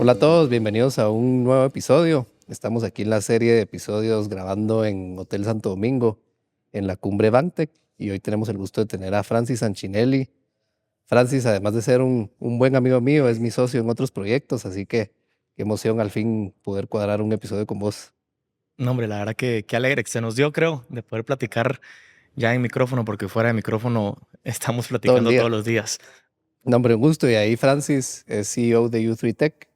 Hola a todos, bienvenidos a un nuevo episodio. Estamos aquí en la serie de episodios grabando en Hotel Santo Domingo, en la Cumbre Bantec, y hoy tenemos el gusto de tener a Francis Sanchinelli. Francis, además de ser un buen amigo mío, es mi socio en otros proyectos, así que qué emoción al fin poder cuadrar un episodio con vos. No, hombre, la verdad que qué alegre que se nos dio, creo, de poder platicar ya en micrófono, porque fuera de micrófono estamos Todo el platicando todos día. los días. No, hombre, un gusto. Y ahí Francis es CEO de U3 Tech.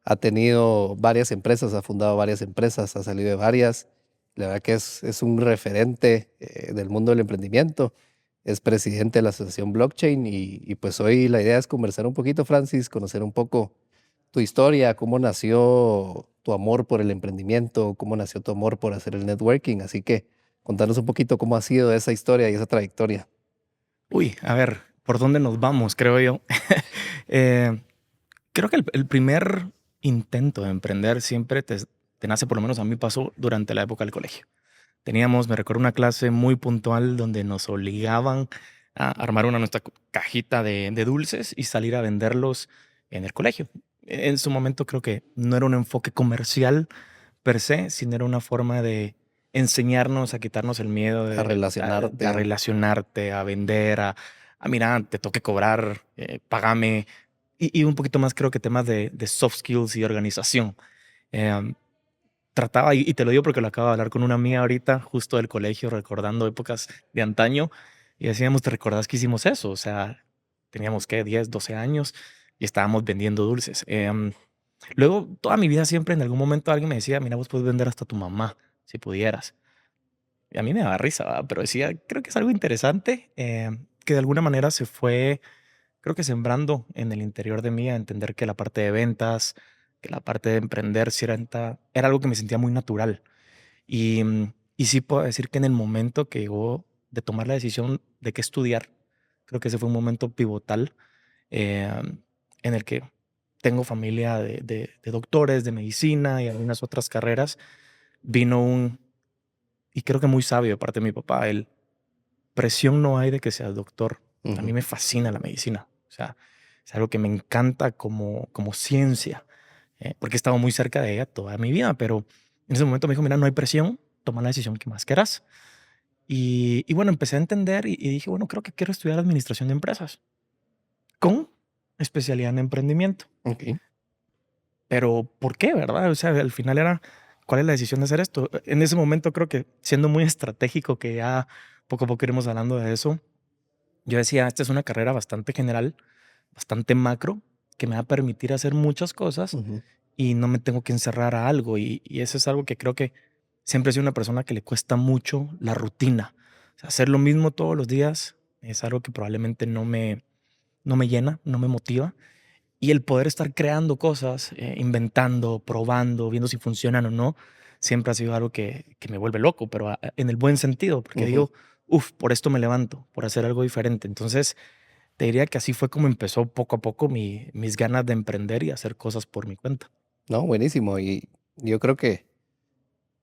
Ha tenido varias empresas, ha fundado varias empresas, ha salido de varias. La verdad que es un referente del mundo del emprendimiento. Es presidente de la Asociación Blockchain y pues hoy la idea es conversar un poquito, Francis, conocer un poco tu historia, cómo nació tu amor por el emprendimiento, cómo nació tu amor por hacer el networking. Así que contanos un poquito cómo ha sido esa historia y esa trayectoria. Uy, a ver, ¿por dónde nos vamos, creo yo? Eh, Creo que el primer intento de emprender siempre te nace, por lo menos a mí pasó durante la época del colegio. Teníamos, me recuerdo, una clase muy puntual donde nos obligaban a armar una nuestra cajita de dulces y salir a venderlos en el colegio. En su momento creo que no era un enfoque comercial per se, sino era una forma de enseñarnos a quitarnos el miedo A a relacionarte. relacionarte, a vender, a mira, te toque cobrar, págame. Y un poquito más creo que temas de soft skills y organización. Em, Trataba, y te lo digo porque lo acabo de hablar con una amiga ahorita, justo del colegio, recordando épocas de antaño, y decíamos, ¿te recordás que hicimos eso? O sea, teníamos, ¿qué? 10, 12 años y estábamos vendiendo dulces. Luego, toda mi vida siempre en algún momento alguien me decía, mira, vos puedes vender hasta tu mamá, si pudieras. Y a mí me daba risa, ¿verdad? Pero decía, creo que es algo interesante, que de alguna manera se fue, creo que sembrando en el interior de mí a entender que la parte de ventas, que la parte de emprender, sí era algo que me sentía muy natural. Y sí puedo decir que en el momento que llegó de tomar la decisión de qué estudiar, creo que ese fue un momento pivotal, eh, en el que tengo familia de doctores, de medicina y algunas otras carreras. Vino y creo que muy sabio de parte de mi papá, el presión no hay de que seas doctor. A mí Ujú. me fascina la medicina. O sea, es algo que me encanta como ciencia, porque he estado muy cerca de ella toda mi vida, pero en ese momento me dijo, mira, no hay presión, toma la decisión que más quieras. Y bueno, empecé a entender y dije, bueno, creo que quiero estudiar administración de empresas con especialidad en emprendimiento. Ok. Pero ¿por qué, verdad? O sea, al final era, ¿cuál es la decisión de hacer esto? En ese momento creo que siendo muy estratégico, que ya poco a poco iremos hablando de eso, yo decía, esta es una carrera bastante general, bastante macro, que me va a permitir hacer muchas cosas Ujú. y no me tengo que encerrar a algo. Y eso es algo que creo que siempre he sido una persona que le cuesta mucho la rutina. O sea, hacer lo mismo todos los días es algo que probablemente no me llena, no me motiva. Y el poder estar creando cosas, inventando, probando, viendo si funcionan o no, siempre ha sido algo que me vuelve loco, pero en el buen sentido, porque Ujú. digo, uff, por esto me levanto, por hacer algo diferente. Entonces, te diría que así fue como empezó poco a poco mis ganas de emprender y hacer cosas por mi cuenta. No, buenísimo. Y yo creo que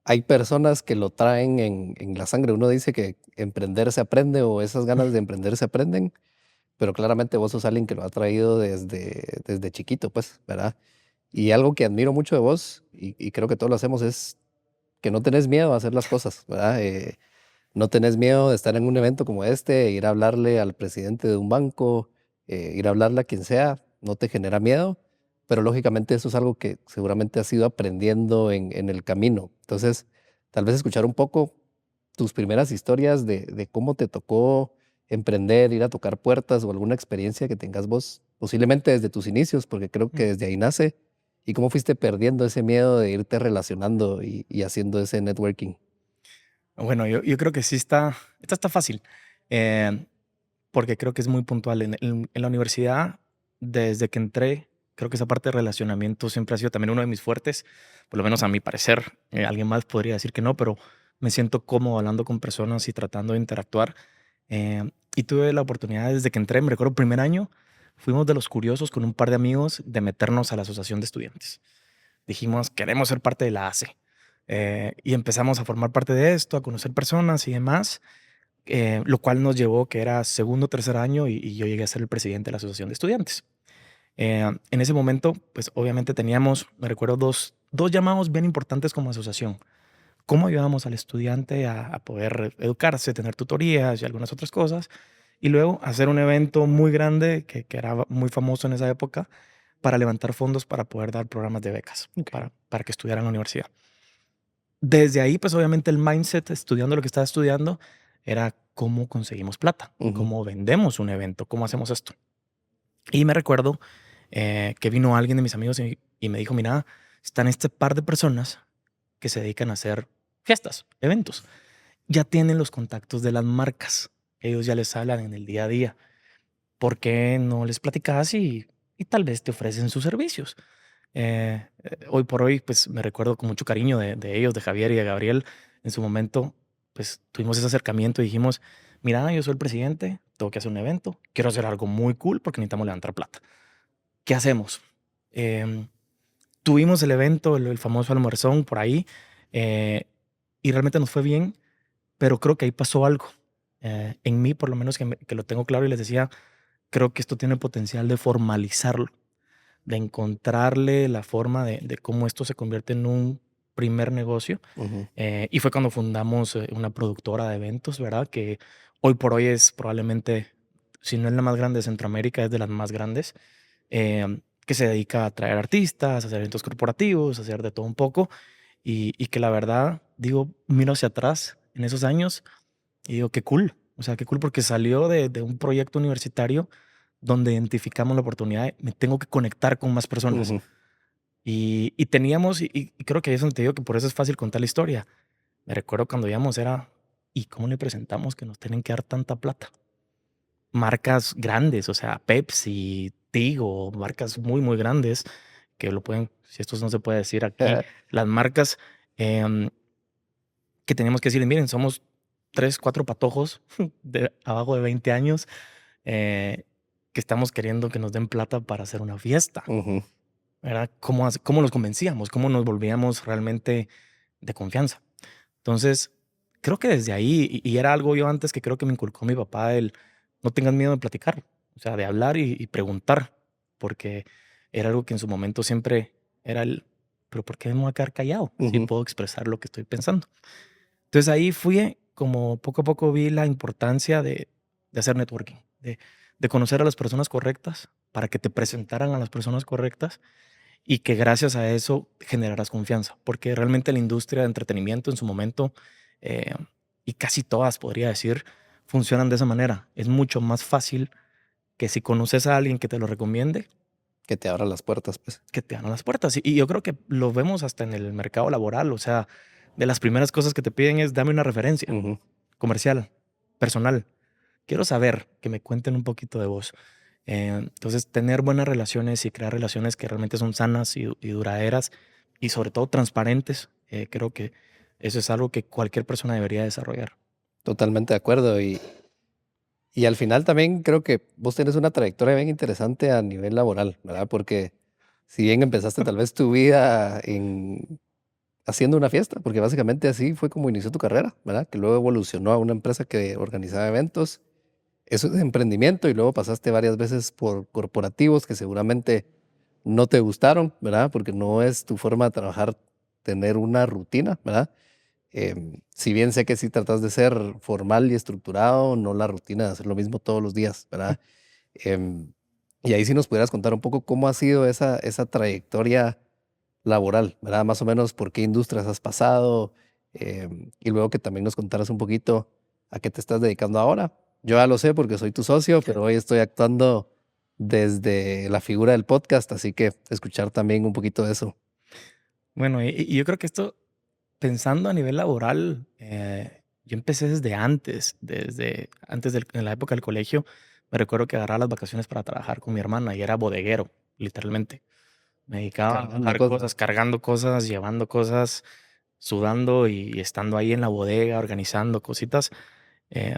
hay personas que lo traen en la sangre. Uno dice que emprender se aprende o esas ganas de emprender se aprenden, pero claramente vos sos alguien que lo ha traído desde chiquito, pues, ¿verdad? Y algo que admiro mucho de vos, y creo que todos lo hacemos, es que no tenés miedo a hacer las cosas, ¿verdad? No tenés miedo de estar en un evento como este, ir a hablarle al presidente de un banco, ir a hablarle a quien sea, no te genera miedo, pero lógicamente eso es algo que seguramente has ido aprendiendo en el camino. Entonces, tal vez escuchar un poco tus primeras historias de cómo te tocó emprender, ir a tocar puertas o alguna experiencia que tengas vos, posiblemente desde tus inicios, porque creo que Mm. desde ahí nace, y cómo fuiste perdiendo ese miedo de irte relacionando y haciendo ese networking. Bueno, yo creo que sí esta está fácil, eh, porque creo que es muy puntual. En la universidad, desde que entré, creo que esa parte de relacionamiento siempre ha sido también uno de mis fuertes, por lo menos a mi parecer. Alguien más podría decir que no, pero me siento cómodo hablando con personas y tratando de interactuar. Y tuve la oportunidad desde que entré, me recuerdo, primer año, fuimos de los curiosos con un par de amigos de meternos a la asociación de estudiantes. Dijimos, queremos ser parte de la ACE. Y empezamos a formar parte de esto, a conocer personas y demás, lo cual nos llevó que era segundo o tercer año y yo llegué a ser el presidente de la asociación de estudiantes. En ese momento, pues obviamente teníamos, me recuerdo, dos llamados bien importantes como asociación. Cómo ayudábamos al estudiante a poder educarse, tener tutorías y algunas otras cosas. Y luego hacer un evento muy grande que era muy famoso en esa época para levantar fondos para poder dar programas de becas Ok. para que estudiaran en la universidad. Desde ahí, pues obviamente el mindset estudiando lo que estaba estudiando era cómo conseguimos plata, Ujú, cómo vendemos un evento, cómo hacemos esto. Y me recuerdo que vino alguien de mis amigos y me dijo, mira, están este par de personas que se dedican a hacer fiestas, eventos. Ya tienen los contactos de las marcas. Ellos ya les hablan en el día a día. ¿Por qué no les platicas y tal vez te ofrecen sus servicios? Hoy por hoy, pues me recuerdo con mucho cariño de ellos, de Javier y de Gabriel. En su momento, pues tuvimos ese acercamiento y dijimos, mira, yo soy el presidente, tengo que hacer un evento, quiero hacer algo muy cool porque necesitamos levantar plata. ¿Qué hacemos? Em, Tuvimos el evento, el famoso almuerzón por ahí, eh, y realmente nos fue bien, pero creo que ahí pasó algo. En mí, por lo menos, que lo tengo claro y les decía, creo que esto tiene el potencial de formalizarlo, de encontrarle la forma de cómo esto se convierte en un primer negocio. ujú. Y fue cuando fundamos una productora de eventos, ¿verdad? Que hoy por hoy es probablemente, si no es la más grande de Centroamérica, es de las más grandes, que se dedica a traer artistas, a hacer eventos corporativos, a hacer de todo un poco. Y que la verdad, digo, miro hacia atrás en esos años y digo, qué cool. O sea, qué cool porque salió de un proyecto universitario donde identificamos la oportunidad de me tengo que conectar con más personas. Ujú. Y teníamos, y creo que ahí es donde te digo que por eso es fácil contar la historia. Me recuerdo cuando íbamos era, ¿y cómo le presentamos que nos tienen que dar tanta plata? Marcas grandes, o sea, Pepsi, Tigo, marcas muy, muy grandes que lo pueden, si esto no se puede decir aquí, las marcas em, que tenemos que decirle, miren, somos tres, cuatro patojos de abajo de 20 años eh, que estamos queriendo que nos den plata para hacer una fiesta, Ujú. ¿verdad? ¿Cómo los convencíamos? ¿Cómo nos volvíamos realmente de confianza? Entonces, creo que desde ahí, y era algo yo antes que creo que me inculcó mi papá, el no tengas miedo de platicar, o sea, de hablar y preguntar, porque era algo que en su momento siempre era pero ¿por qué me voy a quedar callado si Ujú. puedo expresar lo que estoy pensando? Entonces ahí fui, como poco a poco vi la importancia de hacer networking, de conocer a las personas correctas para que te presentaran a las personas correctas y que gracias a eso generaras confianza, porque realmente la industria de entretenimiento en su momento, eh, y casi todas podría decir, funcionan de esa manera. Es mucho más fácil que si conoces a alguien que te lo recomiende, Que te abra las puertas, pues. que te abran las puertas. Y yo creo que lo vemos hasta en el mercado laboral, o sea, de las primeras cosas que te piden es dame una referencia Ujú. comercial, personal. Quiero saber que me cuenten un poquito de vos. Entonces, tener buenas relaciones y crear relaciones que realmente son sanas y duraderas y sobre todo transparentes, creo que eso es algo que cualquier persona debería desarrollar. Totalmente de acuerdo. Y al final también creo que vos tenés una trayectoria bien interesante a nivel laboral, ¿verdad? Porque si bien empezaste tal vez tu vida haciendo una fiesta, porque básicamente así fue como inició tu carrera, ¿verdad? Que luego evolucionó a una empresa que organizaba eventos. Eso es emprendimiento y luego pasaste varias veces por corporativos que seguramente no te gustaron, ¿verdad? Porque no es tu forma de trabajar tener una rutina, ¿verdad? Si bien sé que sí tratas de ser formal y estructurado, no la rutina de hacer lo mismo todos los días, ¿verdad? Em, y ahí sí nos pudieras contar un poco cómo ha sido esa trayectoria laboral, ¿verdad? Más o menos por qué industrias has pasado, y luego que también nos contaras un poquito a qué te estás dedicando ahora. Yo ya lo sé porque soy tu socio, pero hoy estoy actuando desde la figura del podcast, así que escuchar también un poquito de eso. Bueno, y yo creo que esto, pensando a nivel laboral, yo empecé desde antes, en la época del colegio. Me recuerdo que agarraba las vacaciones para trabajar con mi hermana y era bodeguero, literalmente. Me dedicaba a Cargando bajar cosas. cosas, cargando cosas, llevando cosas, sudando y estando ahí en la bodega, organizando cositas. Eh,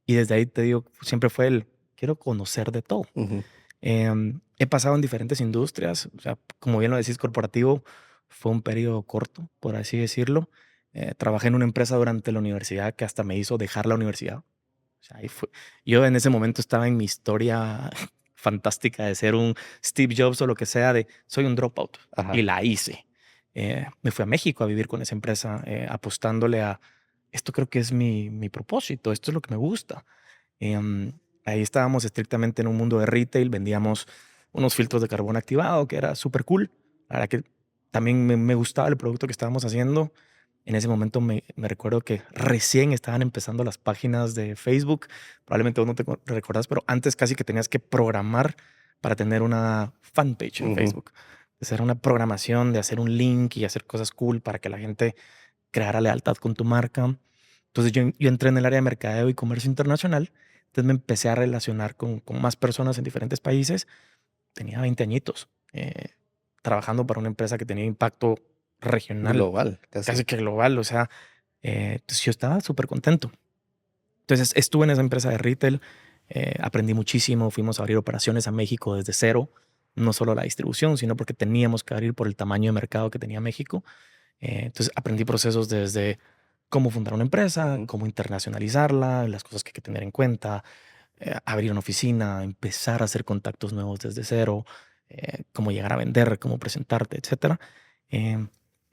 y desde ahí te digo, siempre fue quiero conocer de todo. Ujú. He pasado en diferentes industrias, o sea, como bien lo decís, corporativo fue un periodo corto, por así decirlo. Trabajé en una empresa durante la universidad que hasta me hizo dejar la universidad. O sea, ahí fue. Yo en ese momento estaba en mi historia fantástica de ser un Steve Jobs o lo que sea, de soy un dropout. Ajá. Y la hice. Me fui a México a vivir con esa empresa, apostándole a esto creo que es mi propósito, esto es lo que me gusta. Em, Ahí estábamos estrictamente en un mundo de retail, vendíamos unos filtros de carbón activado, que era súper cool. La verdad que también me gustaba el producto que estábamos haciendo. En ese momento me recuerdo que recién estaban empezando las páginas de Facebook. Probablemente vos no te recordás, pero antes casi que tenías que programar para tener una fanpage en Facebook. Entonces era una programación de hacer un link y hacer cosas cool para que la gente creara lealtad con tu marca. Entonces yo entré en el área de mercadeo y comercio internacional. Entonces me empecé a relacionar con más personas en diferentes países. Tenía 20 añitos trabajando para una empresa que tenía impacto regional, Global, casi casi. que global. O sea, pues yo estaba súper contento. Entonces estuve en esa empresa de retail, aprendí muchísimo. Fuimos a abrir operaciones a México desde cero, no solo la distribución, sino porque teníamos que abrir por el tamaño de mercado que tenía México. Entonces aprendí procesos desde cómo fundar una empresa, Ujú. cómo internacionalizarla, las cosas que hay que tener en cuenta, abrir una oficina, empezar a hacer contactos nuevos desde cero, cómo llegar a vender, cómo presentarte, etcétera. Em,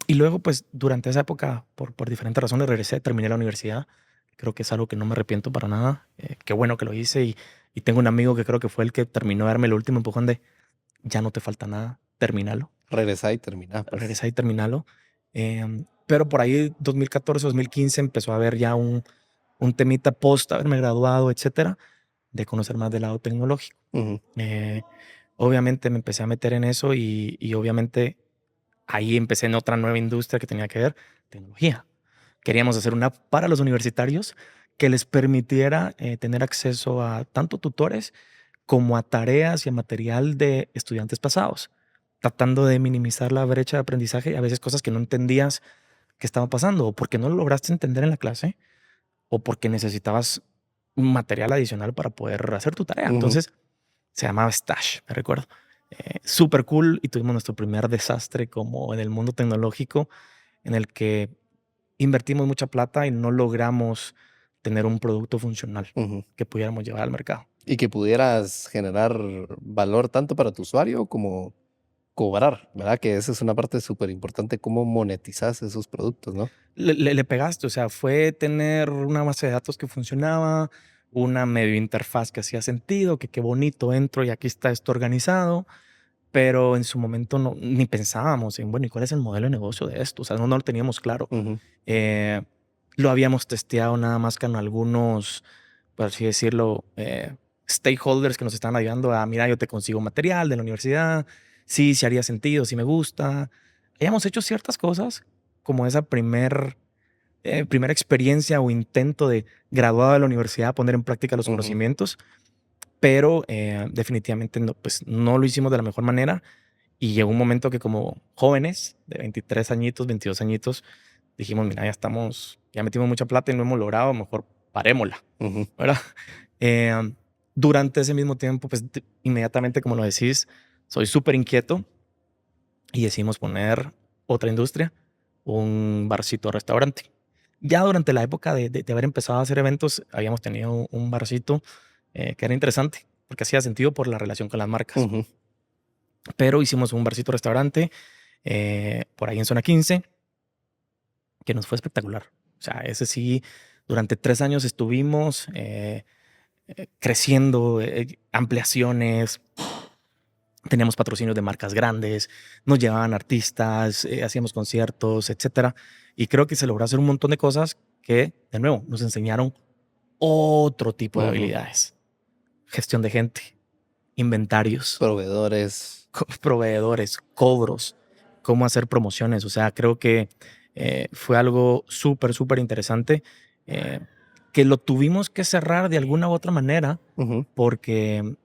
y luego, pues durante esa época, por diferentes razones, regresé, terminé la universidad. Creo que es algo que no me arrepiento para nada. Qué bueno que lo hice y tengo un amigo que creo que fue el que terminó de darme el último empujón de ya no te falta nada, termínalo. Regresá y terminá, pues. Regresé y terminalo. Pero por ahí 2014, 2015 empezó a haber ya un temita post haberme graduado, etcétera, de conocer más del lado tecnológico. Ujú. Eh, Obviamente me empecé a meter en eso y obviamente ahí empecé en otra nueva industria que tenía que ver, tecnología. Queríamos hacer una app para los universitarios que les permitiera tener acceso a tanto tutores como a tareas y a material de estudiantes pasados, tratando de minimizar la brecha de aprendizaje y a veces cosas que no entendías que estaban pasando o porque no lo lograste entender en la clase o porque necesitabas un material adicional para poder hacer tu tarea. Ujú. Entonces se llamaba Stash, me recuerdo. Súper cool y tuvimos nuestro primer desastre como en el mundo tecnológico en el que invertimos mucha plata y no logramos tener un producto funcional Ujú. que pudiéramos llevar al mercado. Y que pudieras generar valor tanto para tu usuario como cobrar, ¿verdad? Que esa es una parte súper importante, cómo monetizas esos productos, ¿no? Le pegaste, o sea, fue tener una base de datos que funcionaba, una medio interfaz que hacía sentido, que qué bonito entro y aquí está esto organizado, pero en su momento no, ni pensábamos en, bueno, ¿y cuál es el modelo de negocio de esto? O sea, no lo teníamos claro. Ujú. Eh, lo habíamos testeado nada más con algunos, por así decirlo, stakeholders que nos estaban ayudando a, mira, yo te consigo material de la universidad, sí, sí haría sentido, sí me gusta. Habíamos hecho ciertas cosas como esa primera experiencia o intento de graduado de la universidad, poner en práctica los Ujú. conocimientos, pero definitivamente no, pues no lo hicimos de la mejor manera y llegó un momento que como jóvenes de 23 añitos, 22 añitos, dijimos, mira, ya metimos mucha plata y no hemos logrado, mejor parémosla, Ujú. ¿verdad? Eh, Durante ese mismo tiempo, pues inmediatamente, como lo decís, soy súper inquieto y decidimos poner otra industria, un barcito restaurante. Ya durante la época de haber empezado a hacer eventos, habíamos tenido un barcito que era interesante porque hacía sentido por la relación con las marcas. Ujú. Pero hicimos un barcito restaurante por ahí en zona 15 que nos fue espectacular. O sea, ese sí, durante 3 años estuvimos creciendo, ampliaciones, teníamos patrocinios de marcas grandes, nos llevaban artistas, hacíamos conciertos, etcétera. Y creo que se logró hacer un montón de cosas que, de nuevo, nos enseñaron otro tipo de Ujú. habilidades. Gestión de gente, inventarios, Proveedores. proveedores, cobros, cómo hacer promociones. O sea, creo que fue algo súper, súper interesante eh, que lo tuvimos que cerrar de alguna u otra manera Ujú. porque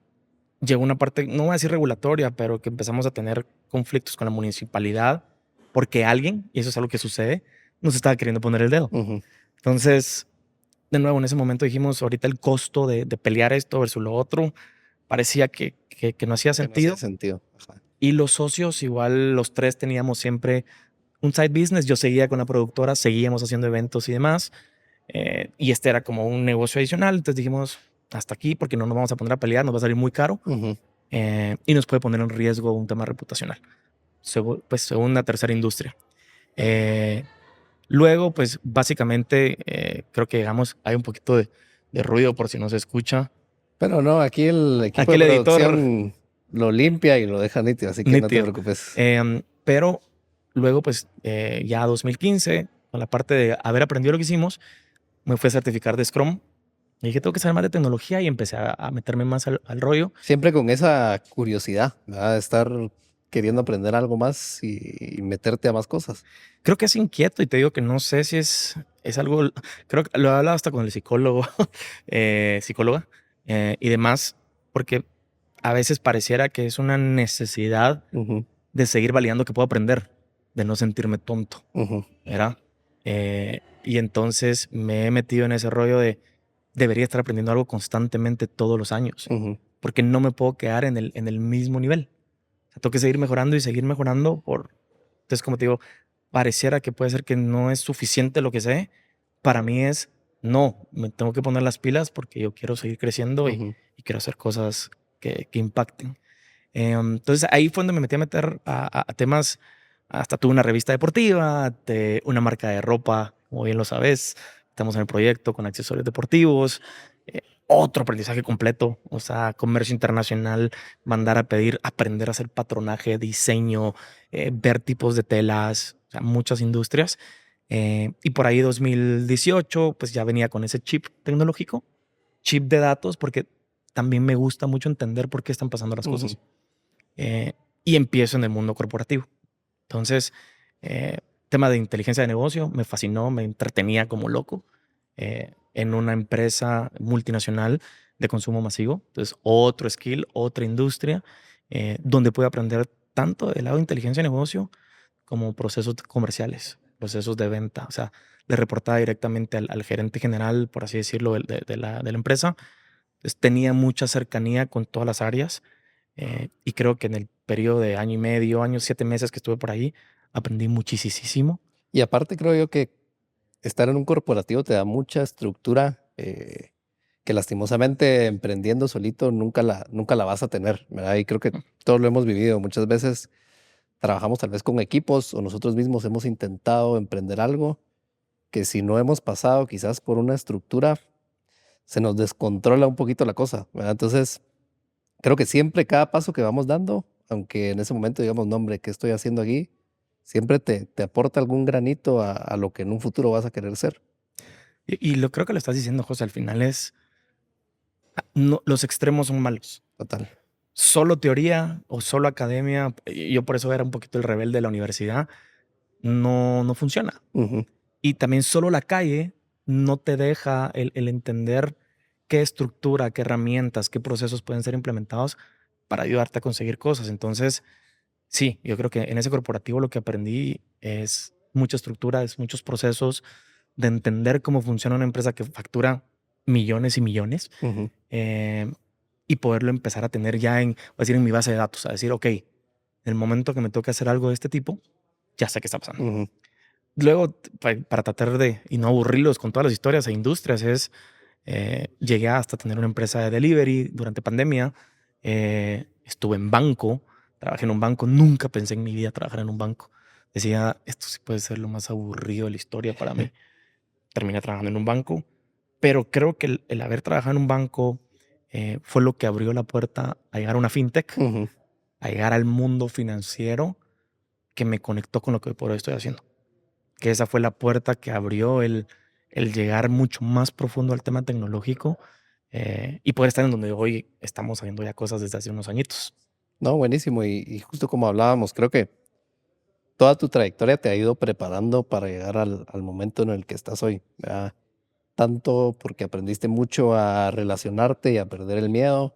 llegó una parte, no voy a decir regulatoria, pero que empezamos a tener conflictos con la municipalidad porque alguien, y eso es algo que sucede, nos estaba queriendo poner el dedo. Ujú. Entonces, de nuevo, en ese momento dijimos, ahorita el costo de pelear esto versus lo otro parecía que no hacía Que no hacía sentido. sentido. Ajá. Y los socios, igual los tres teníamos siempre un side business. Yo seguía con la productora, seguíamos haciendo eventos y demás. Y este era como un negocio adicional. Entonces dijimos, hasta aquí, porque no nos vamos a poner a pelear, nos va a salir muy caro. Ujú. y nos puede poner en riesgo un tema reputacional. Pues segunda, tercera industria. Eh, Luego, pues básicamente creo que llegamos, hay un poquito de ruido por si no se escucha. Pero no, aquí el equipo Aquí de el editor producción lo limpia y lo deja nítido, así que no te nítido. preocupes. Pero luego, pues ya 2015, con la parte de haber aprendido lo que hicimos, me fui a certificar de Scrum. Y dije, tengo que saber más de tecnología y empecé a meterme más al rollo. Siempre con esa curiosidad, ¿verdad? De estar queriendo aprender algo más y meterte a más cosas. Creo que es inquieto y te digo que no sé si es algo, creo que lo he hablado hasta con el psicólogo, psicóloga y demás, porque a veces pareciera que es una necesidad Ujú, de seguir validando que puedo aprender, de no sentirme tonto, ujú, ¿verdad? Y entonces me he metido en ese rollo de debería estar aprendiendo algo constantemente todos los años, ujú, porque no me puedo quedar en el mismo nivel. O sea, tengo que seguir mejorando y seguir mejorando entonces, como te digo, pareciera que puede ser que no es suficiente lo que sé. Para mí es, no, me tengo que poner las pilas porque yo quiero seguir creciendo ujú. y quiero hacer cosas que impacten. Entonces ahí fue donde me metí a meter a temas, hasta tuve una revista deportiva, una marca de ropa, como bien lo sabes, estamos en el proyecto con accesorios deportivos, otro aprendizaje completo, o sea, comercio internacional, mandar a pedir, aprender a hacer patronaje, diseño, ver tipos de telas, o sea, muchas industrias. Y por ahí 2018, pues ya venía con ese chip tecnológico, chip de datos, porque también me gusta mucho entender por qué están pasando las Ujú, cosas. Eh, y empiezo en el mundo corporativo. Entonces, tema de inteligencia de negocio me fascinó, me entretenía como loco en una empresa multinacional de consumo masivo. Entonces, otro skill, otra industria donde puedo aprender tanto del lado de inteligencia de negocio como procesos comerciales, procesos de venta. O sea, le reportaba directamente al gerente general, por así decirlo, de la empresa. Entonces, tenía mucha cercanía con todas las áreas y creo que en el periodo de año y medio, años, 7 meses que estuve por ahí, aprendí muchísimo. Y aparte creo yo que estar en un corporativo te da mucha estructura que lastimosamente emprendiendo solito nunca la vas a tener, ¿verdad? Y creo que todos lo hemos vivido. Muchas veces trabajamos tal vez con equipos o nosotros mismos hemos intentado emprender algo que si no hemos pasado quizás por una estructura, se nos descontrola un poquito la cosa, ¿verdad? Entonces, creo que siempre cada paso que vamos dando, aunque en ese momento digamos, no, hombre, ¿qué estoy haciendo aquí? Siempre te aporta algún granito a lo que en un futuro vas a querer ser. Y lo creo que lo estás diciendo, José, al final es, no, los extremos son malos. Total. Solo teoría o solo academia, y yo por eso era un poquito el rebelde de la universidad, no funciona. Ujú, Y también solo la calle no te deja el entender qué estructura, qué herramientas, qué procesos pueden ser implementados para ayudarte a conseguir cosas. Entonces, sí, yo creo que en ese corporativo lo que aprendí es mucha estructura, es muchos procesos de entender cómo funciona una empresa que factura millones y millones ujú, eh, y poderlo empezar a tener ya voy a decir, en mi base de datos, a decir, ok, en el momento que me toque hacer algo de este tipo, ya sé qué está pasando. ujú, Luego, para tratar y no aburrirlos con todas las historias e industrias, llegué hasta tener una empresa de delivery durante pandemia. Estuve en banco, trabajé en un banco. Nunca pensé en mi vida trabajar en un banco. Decía, esto sí puede ser lo más aburrido de la historia para mí. Terminé trabajando en un banco, pero creo que el haber trabajado en un banco fue lo que abrió la puerta a llegar a una fintech, ujú. a llegar al mundo financiero que me conectó con lo que por hoy estoy haciendo, que esa fue la puerta que abrió el llegar mucho más profundo al tema tecnológico y poder estar en donde hoy estamos haciendo ya cosas desde hace unos añitos. No, buenísimo. Y justo como hablábamos, creo que toda tu trayectoria te ha ido preparando para llegar al momento en el que estás hoy, ¿verdad? Tanto porque aprendiste mucho a relacionarte y a perder el miedo,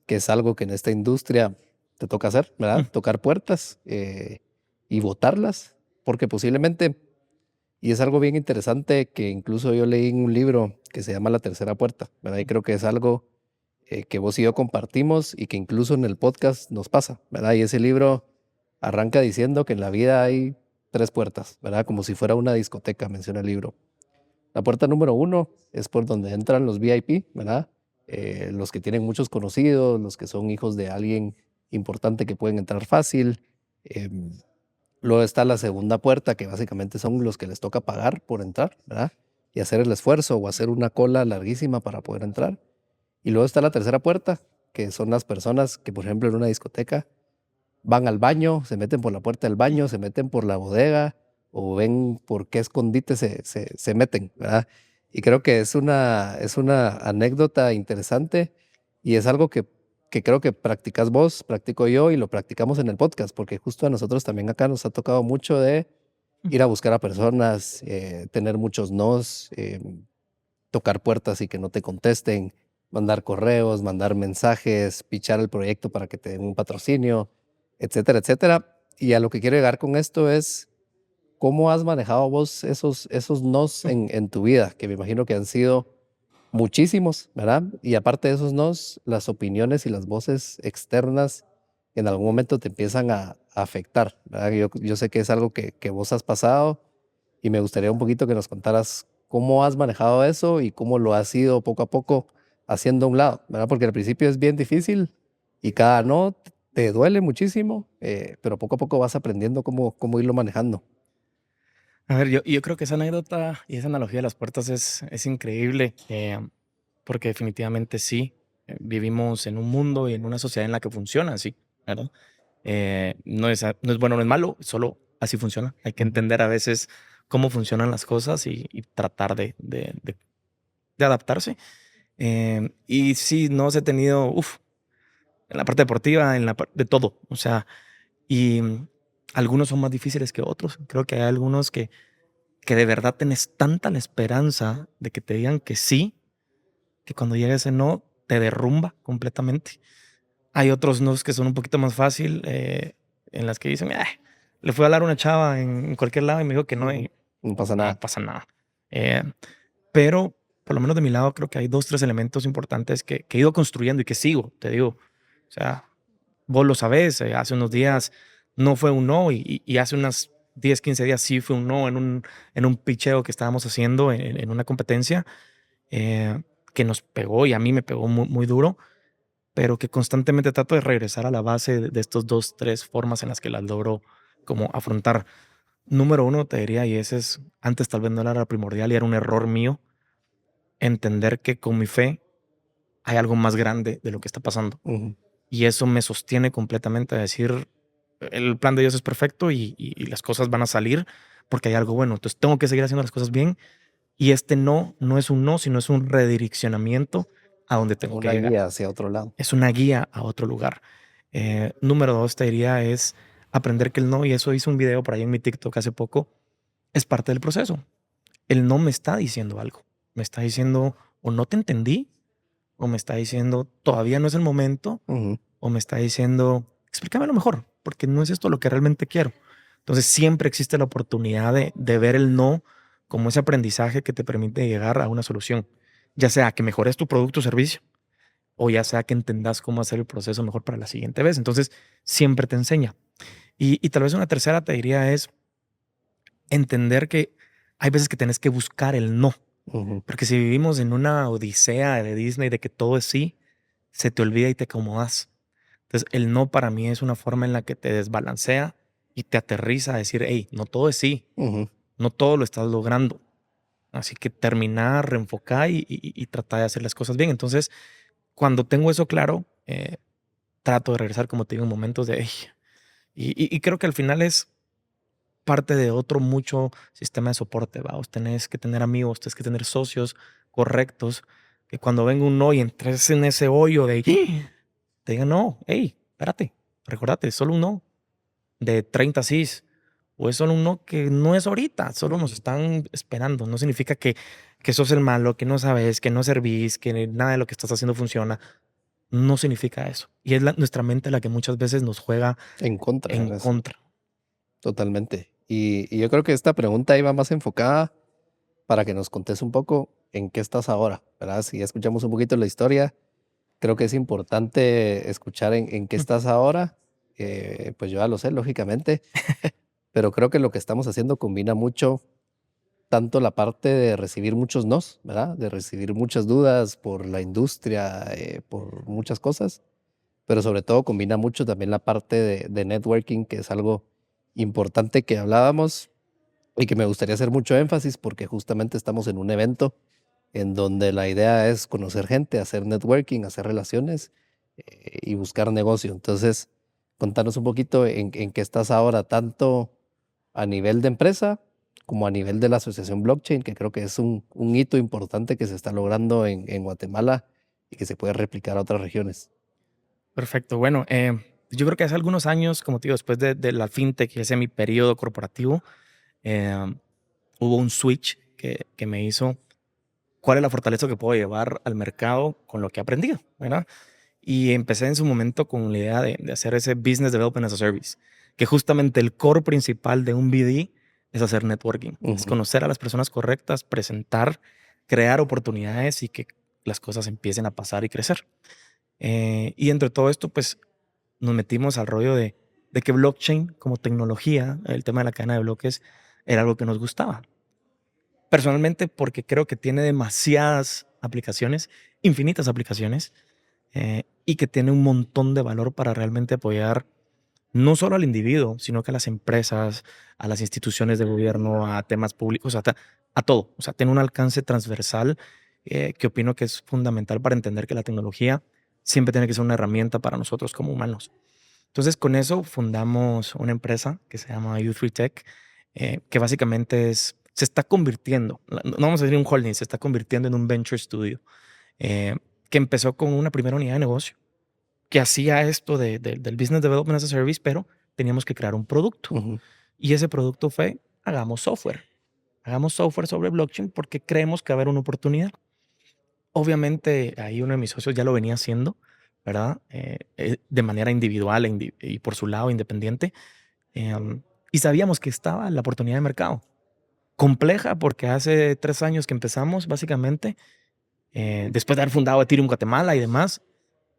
que es algo que en esta industria te toca hacer, Mm, ¿verdad? Tocar puertas y botarlas, porque posiblemente, y es algo bien interesante que incluso yo leí en un libro que se llama La Tercera Puerta, ¿verdad? Y creo que es algo que vos y yo compartimos y que incluso en el podcast nos pasa, ¿verdad? Y ese libro arranca diciendo que en la vida hay tres puertas, ¿verdad? Como si fuera una discoteca, menciona el libro. La puerta número uno es por donde entran los VIP, ¿verdad? los que tienen muchos conocidos, los que son hijos de alguien importante que pueden entrar fácil. em, Luego está la segunda puerta, que básicamente son los que les toca pagar por entrar, ¿verdad? Y hacer el esfuerzo o hacer una cola larguísima para poder entrar. Y luego está la tercera puerta, que son las personas que, por ejemplo, en una discoteca van al baño, se meten por la puerta del baño, se meten por la bodega o ven por qué escondite se meten, ¿verdad? Y creo que es una anécdota interesante y es algo que creo que practicas vos, practico yo y lo practicamos en el podcast, porque justo a nosotros también acá nos ha tocado mucho de ir a buscar a personas, tener muchos nos, tocar puertas y que no te contesten, mandar correos, mandar mensajes, pichar el proyecto para que te den un patrocinio, etcétera, etcétera. Y a lo que quiero llegar con esto es cómo has manejado vos esos nos en tu vida, que me imagino que han sido muchísimos, ¿verdad? Y aparte de esos nos, las opiniones y las voces externas en algún momento te empiezan a afectar, ¿verdad? Yo sé que es algo que vos has pasado y me gustaría un poquito que nos contaras cómo has manejado eso y cómo lo has ido poco a poco haciendo a un lado, ¿verdad? Porque al principio es bien difícil y cada no te duele muchísimo, pero poco a poco vas aprendiendo cómo irlo manejando. A ver, yo creo que esa anécdota y esa analogía de las puertas es increíble, porque definitivamente sí, vivimos en un mundo y en una sociedad en la que funciona así, ¿verdad? No es bueno, no es malo, solo así funciona. Hay que Ujú. entender a veces cómo funcionan las cosas y tratar de adaptarse. Y sí, no he tenido, en la parte deportiva, en la parte de todo, o sea, y algunos son más difíciles que otros. Creo que hay algunos que de verdad tenés tanta la esperanza de que te digan que sí, que cuando llega ese no, te derrumba completamente. Hay otros nos que son un poquito más fácil, en las que dicen, le fui a hablar a una chava en cualquier lado y me dijo que no, Ujú. y No pasa no nada. pasa nada. Eh, pero por lo menos de mi lado creo que hay dos, tres elementos importantes que he ido construyendo y que sigo, te digo. O sea, vos lo sabés, hace unos días no fue un no y hace unas 10 15 días sí fue un no en un picheo que estábamos haciendo en una competencia, eh, que nos pegó y a mí me pegó muy, muy duro, pero que constantemente trato de regresar a la base de estos dos, tres formas en las que las logro como afrontar. Número uno, te diría, y ese es, antes tal vez no era primordial y era un error mío, entender que con mi fe hay algo más grande de lo que está pasando. Ujú. Y eso me sostiene completamente a decir, el plan de Dios es perfecto y las cosas van a salir porque hay algo bueno. Entonces tengo que seguir haciendo las cosas bien y este no, no es un no, sino es un redireccionamiento a donde tengo que Una llegar. guía hacia otro lado. Es una guía a otro lugar. Número dos, te diría, es aprender que el no, y eso hice un video por ahí en mi TikTok hace poco, es parte del proceso. El no me está diciendo algo. Me está diciendo, o no te entendí, o me está diciendo, todavía no es el momento, Ujú. o me está diciendo, explícamelo mejor, porque no es esto lo que realmente quiero. Entonces siempre existe la oportunidad de ver el no como ese aprendizaje que te permite llegar a una solución, ya sea que mejores tu producto o servicio, o ya sea que entendas cómo hacer el proceso mejor para la siguiente vez. Entonces siempre te enseña. Y tal vez una tercera te diría es entender que hay veces que tienes que buscar el no, Ujú. porque si vivimos en una odisea de Disney de que todo es sí, se te olvida y te acomodas. Entonces, el no para mí es una forma en la que te desbalancea y te aterriza a decir, hey, no todo es sí, Ujú. no todo lo estás logrando. Así que terminar, reenfocar y tratar de hacer las cosas bien. Entonces, cuando tengo eso claro, trato de regresar, como te digo, en momentos de... "Ey". Y creo que al final es parte de otro mucho sistema de soporte, ¿va? Vos tenés que tener amigos, tenés que tener socios correctos, que cuando venga un no y entres en ese hoyo de... te digan, no, hey, espérate, recordate, es solo un no de 30 sís, o es solo un no que no es ahorita, solo nos están esperando. No significa que sos el malo, que no sabes, que no servís, que nada de lo que estás haciendo funciona. No significa eso. Y es nuestra mente la que muchas veces nos juega En contra, en ¿sabes? contra. Totalmente. Y yo creo que esta pregunta iba más enfocada para que nos contes un poco en qué estás ahora, ¿verdad? Si ya escuchamos un poquito la historia, creo que es importante escuchar en qué Mm. estás ahora. Pues yo ya lo sé, lógicamente, pero creo que lo que estamos haciendo combina mucho tanto la parte de recibir muchos nos, ¿verdad? De recibir muchas dudas por la industria, por muchas cosas, pero sobre todo combina mucho también la parte de networking, que es algo importante que hablábamos y que me gustaría hacer mucho énfasis porque justamente estamos en un evento en donde la idea es conocer gente, hacer networking, hacer relaciones y buscar negocio. Entonces, contanos un poquito en qué estás ahora, tanto a nivel de empresa como a nivel de la asociación blockchain, que creo que es un hito importante que se está logrando en Guatemala y que se puede replicar a otras regiones. Perfecto. Bueno, yo creo que hace algunos años, como te digo, después de la fintech y ese mi periodo corporativo, eh, hubo un switch que me hizo cuál es la fortaleza que puedo llevar al mercado con lo que he aprendido, ¿verdad? Y empecé en su momento con la idea de hacer ese Business Development as a Service, que justamente el core principal de un BD es hacer networking, es Ujú, conocer a las personas correctas, presentar, crear oportunidades y que las cosas empiecen a pasar y crecer. Y entre todo esto, pues nos metimos al rollo de que blockchain como tecnología, el tema de la cadena de bloques, era algo que nos gustaba. Personalmente, porque creo que tiene demasiadas aplicaciones, infinitas aplicaciones, y que tiene un montón de valor para realmente apoyar no solo al individuo, sino que a las empresas, a las instituciones de gobierno, a temas públicos, a todo. O sea, tiene un alcance transversal que opino que es fundamental para entender que la tecnología siempre tiene que ser una herramienta para nosotros como humanos. Entonces, con eso fundamos una empresa que se llama U3 Tech, que básicamente se está convirtiendo, no vamos a decir un holding, se está convirtiendo en un venture studio, eh, que empezó con una primera unidad de negocio que hacía esto del Business Development as a Service, pero teníamos que crear un producto. ujú, Y ese producto fue, hagamos software. Hagamos software sobre blockchain porque creemos que va a haber una oportunidad. Obviamente, ahí uno de mis socios ya lo venía haciendo, ¿verdad? De manera individual y por su lado independiente. Y sabíamos que estaba la oportunidad de mercado. Compleja porque hace 3 años que empezamos, básicamente, después de haber fundado Ethereum Guatemala y demás,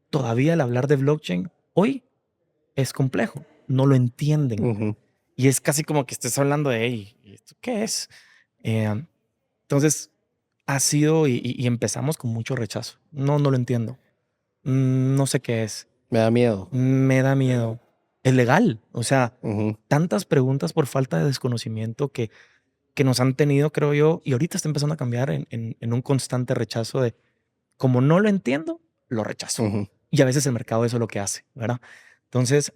todavía el hablar de blockchain hoy es complejo, no lo entienden. ujú, Y es casi como que estés hablando de, hey, ¿esto qué es? Eh, entonces, ha sido y empezamos con mucho rechazo. No, no lo entiendo. No sé qué es. me da miedo. Me da miedo. Es legal. O sea, Ujú, tantas preguntas por falta de desconocimiento que nos han tenido, creo yo, y ahorita está empezando a cambiar en un constante rechazo de, como no lo entiendo, lo rechazo. ujú, Y a veces el mercado eso es lo que hace, ¿verdad? Entonces,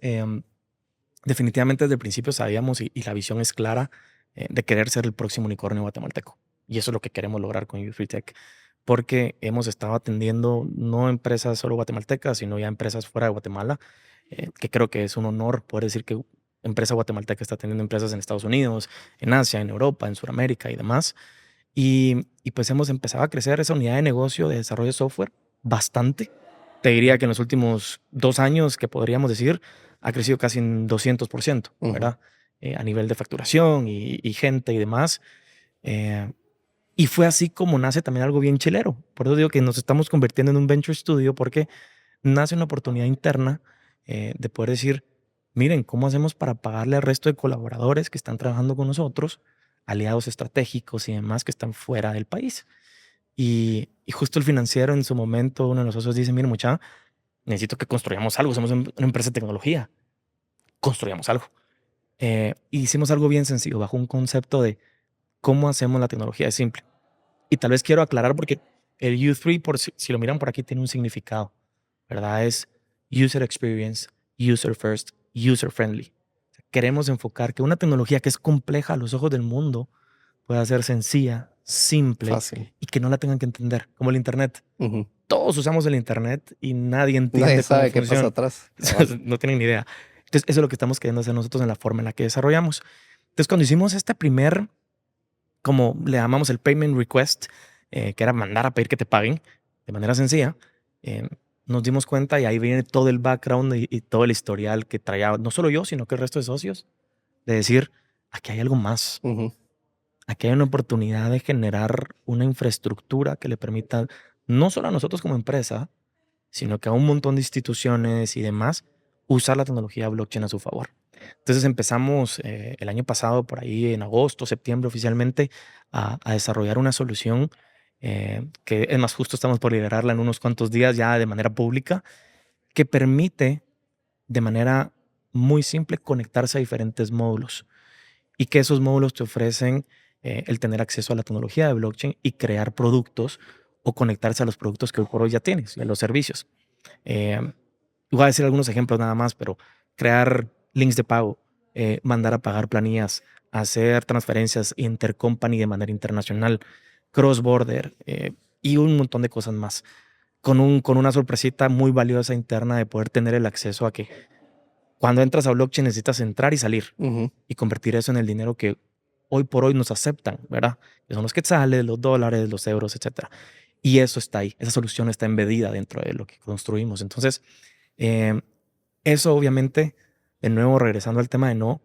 definitivamente desde el principio sabíamos y la visión es clara de querer ser el próximo unicornio guatemalteco. Y eso es lo que queremos lograr con U3 Tech, porque hemos estado atendiendo no empresas solo guatemaltecas, sino ya empresas fuera de Guatemala, que creo que es un honor poder decir que empresa guatemalteca está atendiendo empresas en Estados Unidos, en Asia, en Europa, en Sudamérica y demás. Y pues hemos empezado a crecer esa unidad de negocio de desarrollo de software bastante. Te diría que en los últimos 2 años, que podríamos decir, ha crecido casi en 200%, ujú. ¿verdad? A nivel de facturación y gente y demás. Eh, y fue así como nace también algo bien chilero. Por eso digo que nos estamos convirtiendo en un venture studio porque nace una oportunidad interna de poder decir, miren, ¿cómo hacemos para pagarle al resto de colaboradores que están trabajando con nosotros, aliados estratégicos y demás que están fuera del país? Y justo el financiero en su momento, uno de los socios dice, miren, mucha, necesito que construyamos algo, somos una empresa de tecnología, construyamos algo. Y hicimos algo bien sencillo, bajo un concepto de cómo hacemos la tecnología, es simple. Y tal vez quiero aclarar porque el U3, por si lo miran por aquí, tiene un significado, ¿verdad? Es user experience, user first, user friendly. Queremos enfocar que una tecnología que es compleja a los ojos del mundo pueda ser sencilla, simple Fácil. y que no la tengan que entender, como el Internet. Ujú. Todos usamos el Internet y nadie Nadie entiende cómo sabe qué pasa funciona. atrás. Cabal. No tienen ni idea. Entonces, eso es lo que estamos queriendo hacer nosotros en la forma en la que desarrollamos. Entonces, cuando hicimos este primer, como le llamamos el payment request, que era mandar a pedir que te paguen de manera sencilla, eh, nos dimos cuenta y ahí viene todo el background y todo el historial que traía, no solo yo, sino que el resto de socios, de decir, aquí hay algo más. Ujú, Aquí hay una oportunidad de generar una infraestructura que le permita no solo a nosotros como empresa, sino que a un montón de instituciones y demás usar la tecnología blockchain a su favor. Entonces empezamos el año pasado, por ahí en agosto, septiembre oficialmente, a desarrollar una solución que es más justo, estamos por liberarla en unos cuantos días ya de manera pública, que permite de manera muy simple conectarse a diferentes módulos y que esos módulos te ofrecen el tener acceso a la tecnología de blockchain y crear productos o conectarse a los productos que hoy por hoy ya tienes y a los servicios. Eh, Voy a decir algunos ejemplos nada más, pero crear links de pago, mandar a pagar planillas, hacer transferencias intercompany de manera internacional, cross-border y un montón de cosas más. Con una sorpresita muy valiosa interna de poder tener el acceso a que cuando entras a blockchain necesitas entrar y salir Ujú. y convertir eso en el dinero que hoy por hoy nos aceptan, ¿verdad? Que son los quetzales, los dólares, los euros, etcétera. Y eso está ahí, esa solución está embedida dentro de lo que construimos. Entonces, eh, eso obviamente, de nuevo, regresando al tema de no,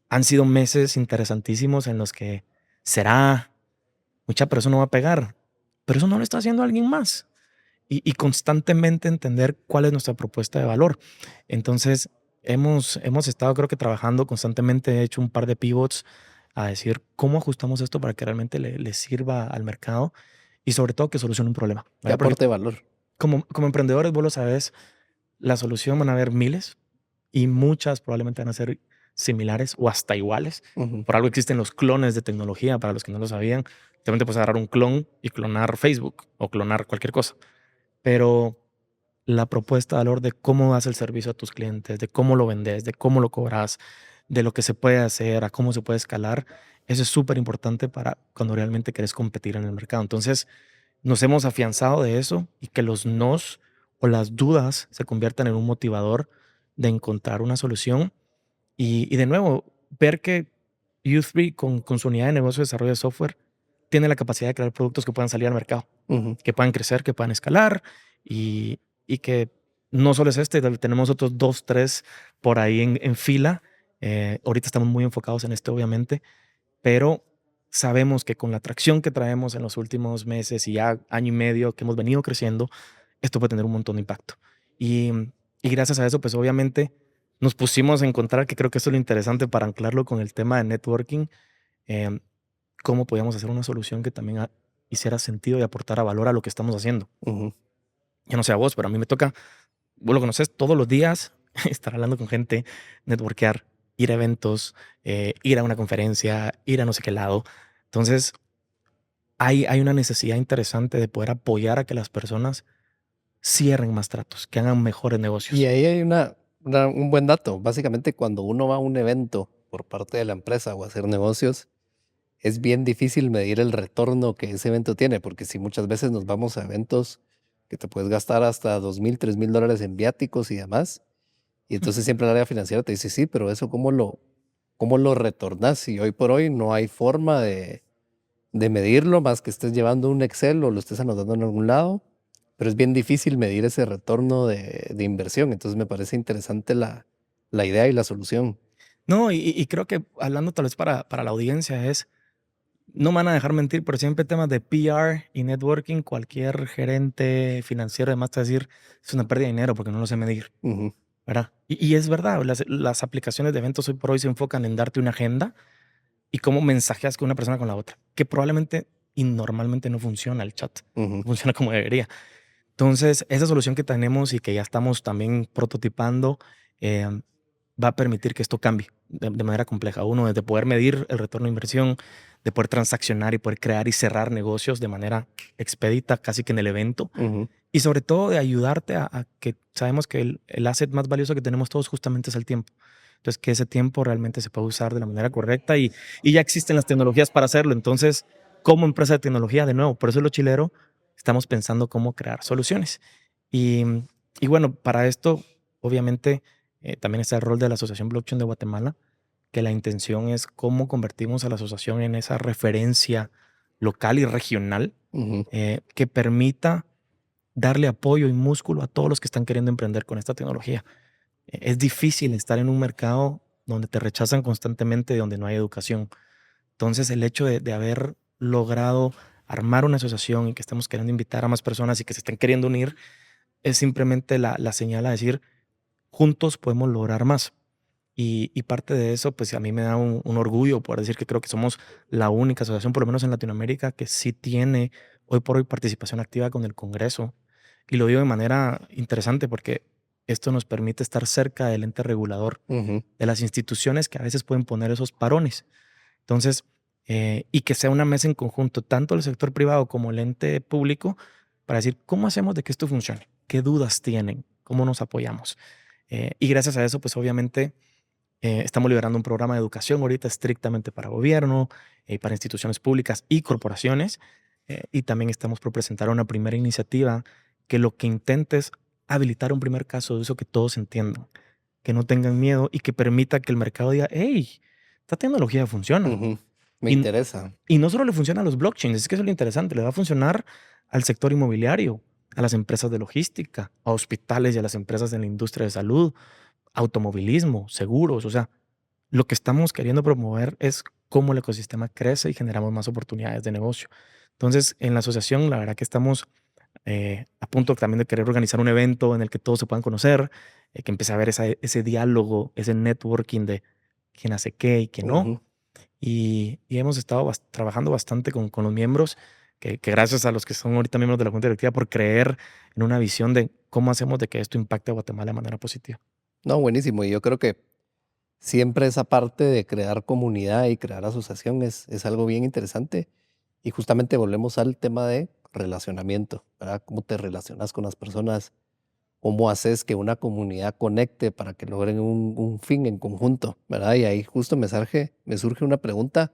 han sido meses interesantísimos en los que será, mucha persona no va a pegar, pero eso no lo está haciendo alguien más. Y constantemente entender cuál es nuestra propuesta de valor. Entonces, hemos estado, creo que trabajando constantemente, he hecho un par de pivots a decir cómo ajustamos esto para que realmente le sirva al mercado y sobre todo que solucione un problema, Que ¿verdad? Porque aporte valor. como emprendedores, vos lo sabes, la solución van a haber miles y muchas probablemente van a ser similares o hasta iguales. Ujú. Por algo existen los clones de tecnología, para los que no lo sabían. Realmente puedes agarrar un clon y clonar Facebook o clonar cualquier cosa. Pero la propuesta de valor de cómo das el servicio a tus clientes, de cómo lo vendes, de cómo lo cobras, de lo que se puede hacer, a cómo se puede escalar, eso es súper importante para cuando realmente quieres competir en el mercado. Entonces, nos hemos afianzado de eso y que los nos o las dudas se conviertan en un motivador de encontrar una solución y de nuevo, ver que U3 con su unidad de negocio de desarrollo de software tiene la capacidad de crear productos que puedan salir al mercado, Ujú. que puedan crecer, que puedan escalar y que no solo es este, tenemos otros dos, tres por ahí en fila. Ahorita estamos muy enfocados en este, obviamente, pero sabemos que con la atracción que traemos en los últimos meses y ya año y medio que hemos venido creciendo, esto puede tener un montón de impacto. Y, y gracias a eso, pues obviamente nos pusimos a encontrar, que creo que eso es lo interesante para anclarlo con el tema de networking, em, cómo podíamos hacer una solución que también hiciera sentido y aportara valor a lo que estamos haciendo. Ujú. Yo no sé a vos, pero a mí me toca, vos lo conoces todos los días, estar hablando con gente, networkear, ir a eventos, ir a una conferencia, ir a no sé qué lado. Entonces, hay una necesidad interesante de poder apoyar a que las personas cierren más tratos, que hagan mejores Y negocios. ahí hay un buen dato. Básicamente, cuando uno va a un evento por parte de la empresa o a hacer negocios, es bien difícil medir el retorno que ese evento tiene, porque si muchas veces nos vamos a eventos que te puedes gastar hasta $2,000, $3,000 en viáticos y demás, y entonces siempre el área financiera te dice, sí, pero eso cómo lo retornas? Y hoy por hoy no hay forma de medirlo más que estés llevando un Excel o lo estés anotando en algún lado, pero es bien difícil medir ese retorno de inversión. Entonces me parece interesante la idea y la solución. No, y creo que hablando tal vez para la audiencia es, no me van a dejar mentir, pero siempre temas de PR y networking, cualquier gerente financiero además te va a decir, es una pérdida de dinero porque no lo sé medir, Ujú. ¿verdad? Y es verdad, las aplicaciones de eventos hoy por hoy se enfocan en darte una agenda y cómo mensajeas con una persona con la otra, que probablemente y normalmente no funciona el chat, Ujú. no funciona como debería. Entonces, esa solución que tenemos y que ya estamos también prototipando, eh, va a permitir que esto cambie de manera compleja. Uno, desde poder medir el retorno de inversión, de poder transaccionar y poder crear y cerrar negocios de manera expedita, casi que en el evento. Ujú. Y sobre todo de ayudarte a que sabemos que el asset más valioso que tenemos todos justamente es el tiempo. Entonces, que ese tiempo realmente se pueda usar de la manera correcta y ya existen las tecnologías para hacerlo. Entonces, como empresa de tecnología, de nuevo, por eso es lo chilero, estamos pensando cómo crear soluciones. Y, y bueno, para esto, obviamente, también está el rol de la Asociación Blockchain de Guatemala, que la intención es cómo convertimos a la asociación en esa referencia local y regional Ujú. que permita darle apoyo y músculo a todos los que están queriendo emprender con esta tecnología. Es difícil estar en un mercado donde te rechazan constantemente, donde no hay educación. Entonces, el hecho de haber logrado armar una asociación y que estemos queriendo invitar a más personas y que se estén queriendo unir, es simplemente la señal a decir, juntos podemos lograr más. Y parte de eso, pues a mí me da un orgullo por decir que creo que somos la única asociación, por lo menos en Latinoamérica, que sí tiene hoy por hoy participación activa con el Congreso. Y lo digo de manera interesante porque esto nos permite estar cerca del ente regulador, Ujú, de las instituciones que a veces pueden poner esos parones. Entonces, y que sea una mesa en conjunto, tanto el sector privado como el ente público, para decir, ¿cómo hacemos de que esto funcione? ¿Qué dudas tienen? ¿Cómo nos apoyamos? Y gracias a eso, pues obviamente estamos liberando un programa de educación ahorita estrictamente para gobierno, para instituciones públicas y corporaciones. Y también estamos por presentar una primera iniciativa que lo que intenta es habilitar un primer caso de uso que todos entiendan, que no tengan miedo y que permita que el mercado diga, hey, esta tecnología funciona. ujú. Me Y, interesa. y no solo le funciona a los blockchains, es que eso es lo interesante, le va a funcionar al sector inmobiliario, a las empresas de logística, a hospitales y a las empresas en la industria de salud, automovilismo, seguros. O sea, lo que estamos queriendo promover es cómo el ecosistema crece y generamos más oportunidades de negocio. Entonces, en la asociación, la verdad que estamos a punto también de querer organizar un evento en el que todos se puedan conocer, que empiece a haber ese diálogo, ese networking de quién hace qué y quién no. Ujú. Y hemos estado trabajando bastante con los miembros, que gracias a los que son ahorita miembros de la Junta Directiva por creer en una visión de cómo hacemos de que esto impacte a Guatemala de manera positiva. No, buenísimo. Y yo creo que siempre esa parte de crear comunidad y crear asociación es algo bien interesante. Y justamente volvemos al tema de relacionamiento, ¿verdad? ¿Cómo te relacionas con las personas? ¿Cómo haces que una comunidad conecte para que logren un fin en conjunto, ¿verdad? Y ahí justo me surge una pregunta,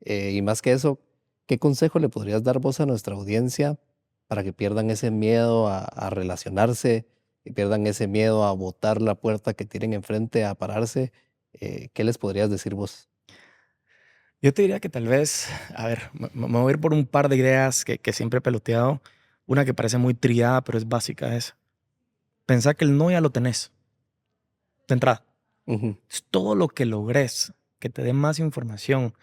y más que eso, ¿qué consejo le podrías dar vos a nuestra audiencia para que pierdan ese miedo a relacionarse, que pierdan ese miedo a botar la puerta que tienen enfrente, a pararse? ¿Qué les podrías decir vos? Yo te diría que tal vez, a ver, me voy a ir por un par de ideas que siempre he peloteado. Una que parece muy trillada, pero es básica, es pensar que el no ya lo tenés de entrada. Ujú, Es todo lo que logres, que te dé más información,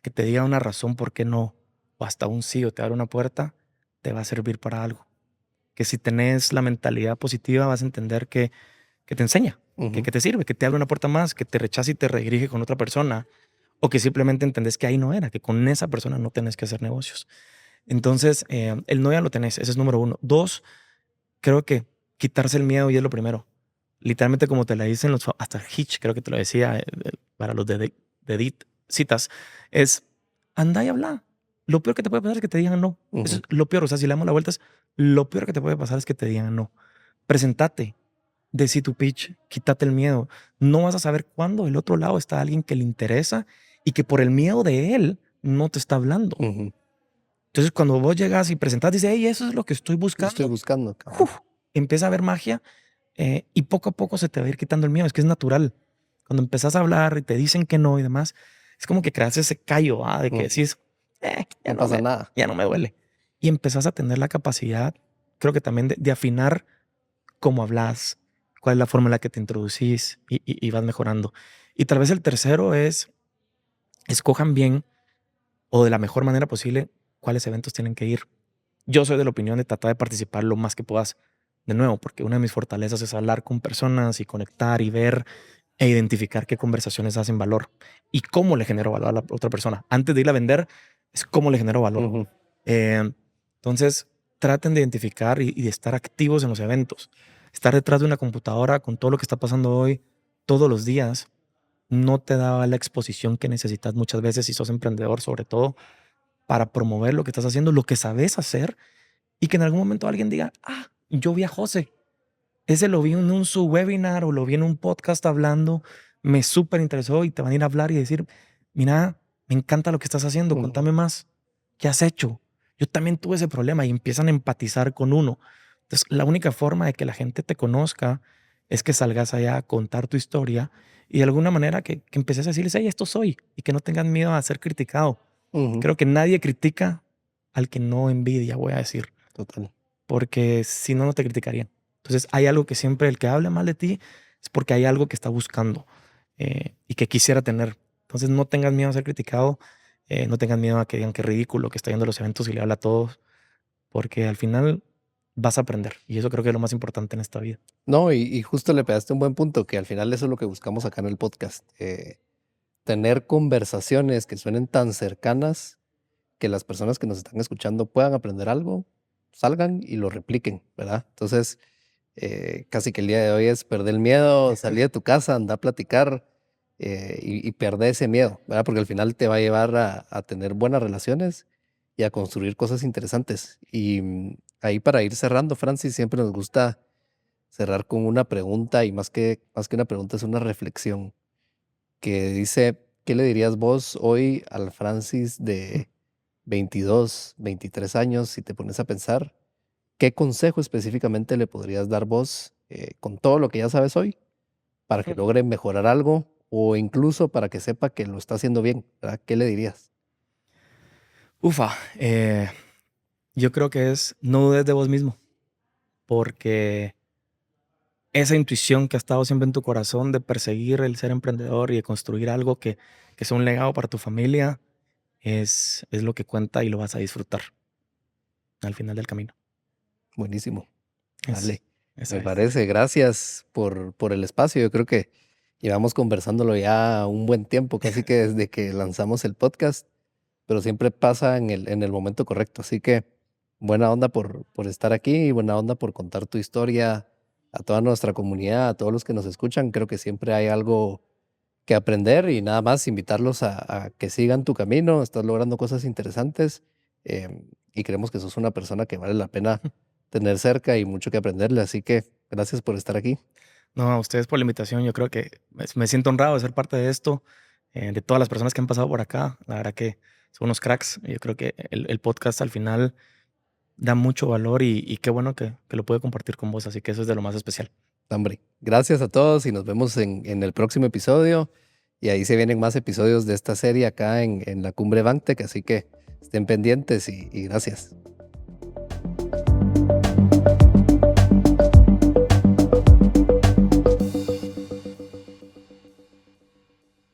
que te diga una razón por qué no, o hasta un sí o te abre una puerta, te va a servir para algo. Que si tenés la mentalidad positiva vas a entender que te enseña, ujú, que te sirve, que te abre una puerta más, que te rechaza y te redirige con otra persona, o que simplemente entendés que ahí no era, que con esa persona no tenés que hacer negocios. Entonces, el no ya lo tenés, ese es número uno. Dos, creo que quitarse el miedo y es lo primero. Literalmente como te la dicen hasta Hitch, creo que te lo decía para los de edit, citas, es anda y habla. Lo peor que te puede pasar es que te digan no. Eso es ujú, lo peor. O sea, si le damos la vuelta, lo peor que te puede pasar es que te digan no. Presentate, decí tu pitch, quítate el miedo. No vas a saber cuándo del otro lado está alguien que le interesa y que por el miedo de él no te está hablando. ujú. Entonces, cuando vos llegas y presentas, dices, hey, eso es lo que estoy Lo estoy buscando. buscando, cabal. ¡Uf! Empieza a haber magia y poco a poco se te va a ir quitando el miedo. Es que es natural. Cuando empezás a hablar y te dicen que no y demás, es como que creas ese callo de que Ujú. decís, No pasa nada. ya no me duele. Y empezás a tener la capacidad, creo que también de afinar cómo hablas, cuál es la forma en la que te introducís y vas mejorando. Y tal vez el tercero es, escojan bien o de la mejor manera posible cuáles eventos tienen que ir. Yo soy de la opinión de tratar de participar lo más que puedas, de nuevo, porque una de mis fortalezas es hablar con personas y conectar y ver e identificar qué conversaciones hacen valor y cómo le genero valor a la otra persona. Antes de ir a vender, es cómo le genero valor. Ujú, Eh, entonces, traten de identificar y de estar activos en los eventos. Estar detrás de una computadora con todo lo que está pasando hoy, todos los días, no te da la exposición que necesitas muchas veces si sos emprendedor, sobre todo para promover lo que estás haciendo, lo que sabes hacer y que en algún momento alguien diga, yo vi a José, ese lo vi en un su webinar o lo vi en un podcast hablando, me súper interesó y te van a ir a hablar y decir, mira, me encanta lo que estás haciendo, ujú, contame más, ¿qué has hecho? Yo también tuve ese problema y empiezan a empatizar con uno. Entonces, la única forma de que la gente te conozca es que salgas allá a contar tu historia y de alguna manera que empeces a decirles, hey, esto soy y que no tengan miedo a ser criticado. ujú. Creo que nadie critica al que no envidia, voy a decir, Total. porque si no, no te criticarían. Entonces, hay algo que siempre el que habla mal de ti es porque hay algo que está buscando y que quisiera tener. Entonces, no tengas miedo a ser criticado, no tengas miedo a que digan que es ridículo que está yendo a los eventos y le habla a todos, porque al final vas a aprender. Y eso creo que es lo más importante en esta vida. No, y justo le pegaste un buen punto, que al final eso es lo que buscamos acá en el podcast. Tener conversaciones que suenen tan cercanas que las personas que nos están escuchando puedan aprender algo, salgan y lo repliquen, ¿verdad? Entonces, casi que el día de hoy es perder el miedo, salir de tu casa, andar a platicar y perder ese miedo, ¿verdad? Porque al final te va a llevar a tener buenas relaciones y a construir cosas interesantes. Y ahí para ir cerrando, Francis, siempre nos gusta cerrar con una pregunta y más que una pregunta es una reflexión que dice, ¿qué le dirías vos hoy al Francis de 22, 23 años si te pones a pensar? ¿Qué consejo específicamente le podrías dar vos con todo lo que ya sabes hoy para que logre mejorar algo o incluso para que sepa que lo está haciendo bien, ¿verdad? ¿Qué le dirías? Ufa, yo creo que es no dudes de vos mismo, porque esa intuición que ha estado siempre en tu corazón de perseguir el ser emprendedor y de construir algo que sea un legado para tu familia es lo que cuenta y lo vas a disfrutar al final del camino. Buenísimo. Es, Dale. esa Me es. parece. Gracias por el espacio. Yo creo que llevamos conversándolo ya un buen tiempo, casi que desde que lanzamos el podcast, pero siempre pasa en el momento correcto. Así que buena onda por estar aquí y buena onda por contar tu historia a toda nuestra comunidad, a todos los que nos escuchan. Creo que siempre hay algo que aprender y nada más invitarlos a que sigan tu camino. Estás logrando cosas interesantes y creemos que sos una persona que vale la pena tener cerca y mucho que aprenderle. Así que gracias por estar aquí. No, a ustedes por la invitación. Yo creo que me siento honrado de ser parte de esto, de todas las personas que han pasado por acá. La verdad que son unos cracks. Yo creo que el podcast al final da mucho valor y qué bueno que lo puedo compartir con vos. Así que eso es de lo más especial. Hombre, gracias a todos y nos vemos en el próximo episodio. Y ahí se vienen más episodios de esta serie acá en la Cumbre Bangtech, así que estén pendientes y gracias.